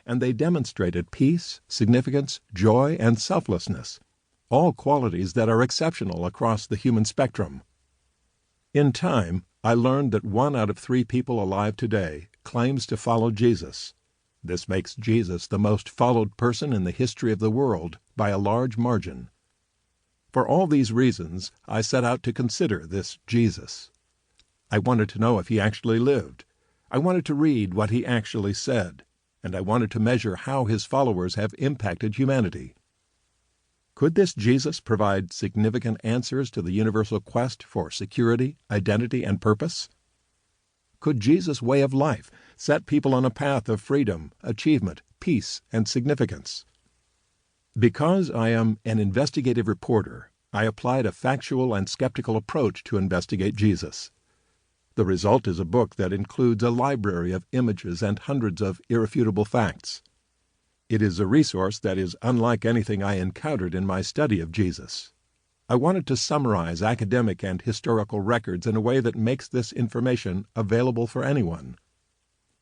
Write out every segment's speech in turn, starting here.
and they demonstrated peace, significance, joy, and selflessness, all qualities that are exceptional across the human spectrum. In time, I learned that 1 out of 3 people alive today claims to follow Jesus. This makes Jesus the most followed person in the history of the world by a large margin. For all these reasons, I set out to consider this Jesus. I wanted to know if he actually lived. I wanted to read what he actually said, and I wanted to measure how his followers have impacted humanity. Could this Jesus provide significant answers to the universal quest for security, identity, and purpose? Could Jesus' way of life set people on a path of freedom, achievement, peace, and significance? Because I am an investigative reporter, I applied a factual and skeptical approach to investigate Jesus. The result is a book that includes a library of images and hundreds of irrefutable facts. It is a resource that is unlike anything I encountered in my study of Jesus. I wanted to summarize academic and historical records in a way that makes this information available for anyone.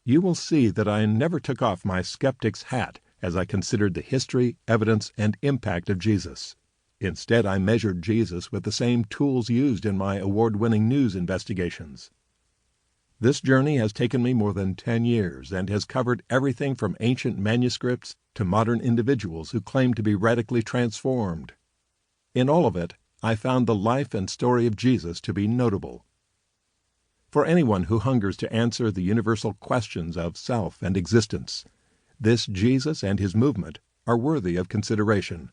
You will see that I never took off my skeptic's hat as I considered the history, evidence, and impact of Jesus. Instead, I measured Jesus with the same tools used in my award-winning news investigations. This journey has taken me more than 10 years and has covered everything from ancient manuscripts to modern individuals who claim to be radically transformed. In all of it, I found the life and story of Jesus to be notable. For anyone who hungers to answer the universal questions of self and existence, this Jesus and his movement are worthy of consideration.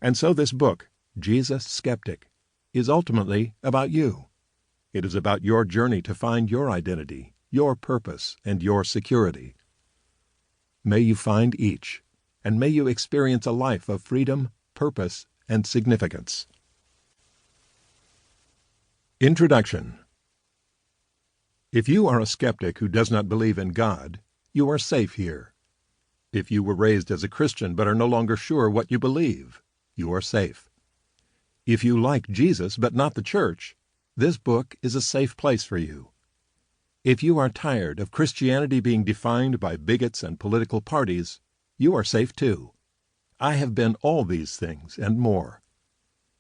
And so this book, Jesus Skeptic, is ultimately about you. It is about your journey to find your identity, your purpose, and your security. May you find each, and may you experience a life of freedom, purpose, and significance. Introduction. If you are a skeptic who does not believe in God, you are safe here. If you were raised as a Christian but are no longer sure what you believe, you are safe. If you like Jesus but not the church, this book is a safe place for you. If you are tired of Christianity being defined by bigots and political parties, you are safe too. I have been all these things and more.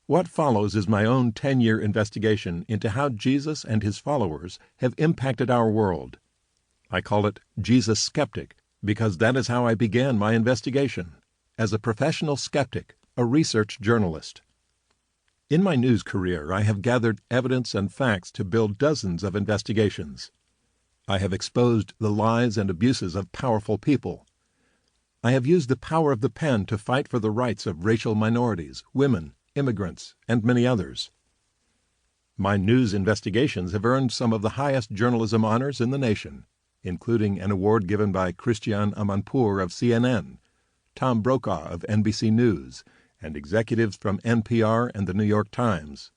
What follows is my own 10-year investigation into how Jesus and his followers have impacted our world. I call it Jesus Skeptic because that is how I began my investigation, as a professional skeptic, a research journalist. In my news career, I have gathered evidence and facts to build dozens of investigations. I have exposed the lies and abuses of powerful people. I have used the power of the pen to fight for the rights of racial minorities, women, immigrants, and many others. My news investigations have earned some of the highest journalism honors in the nation, including an award given by Christiane Amanpour of CNN, Tom Brokaw of NBC News, and executives from NPR and the New York Times.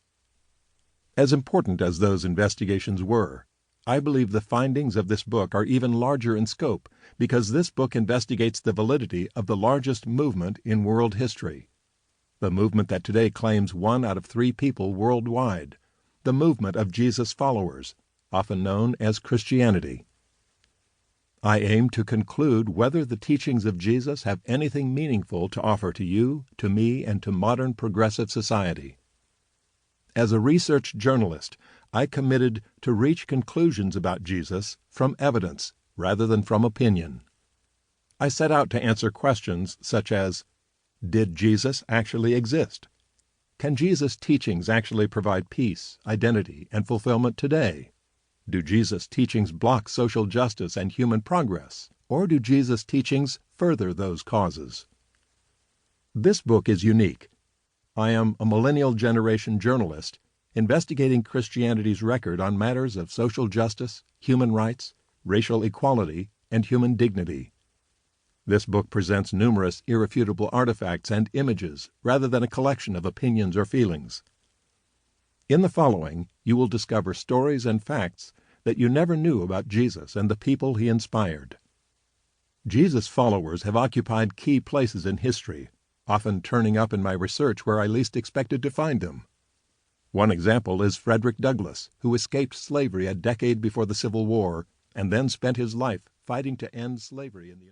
As important as those investigations were, I believe the findings of this book are even larger in scope because this book investigates the validity of the largest movement in world history, the movement that today claims 1 out of 3 people worldwide, the movement of Jesus' followers, often known as Christianity. I aim to conclude whether the teachings of Jesus have anything meaningful to offer to you, to me, and to modern progressive society. As a research journalist, I committed to reach conclusions about Jesus from evidence rather than from opinion. I set out to answer questions such as, did Jesus actually exist? Can Jesus' teachings actually provide peace, identity, and fulfillment today? Do Jesus' teachings block social justice and human progress, or do Jesus' teachings further those causes? This book is unique. I am a millennial generation journalist investigating Christianity's record on matters of social justice, human rights, racial equality, and human dignity. This book presents numerous irrefutable artifacts and images rather than a collection of opinions or feelings. In the following, you will discover stories and facts that you never knew about Jesus and the people he inspired. Jesus' followers have occupied key places in history, often turning up in my research where I least expected to find them. One example is Frederick Douglass, who escaped slavery a decade before the Civil War and then spent his life fighting to end slavery in the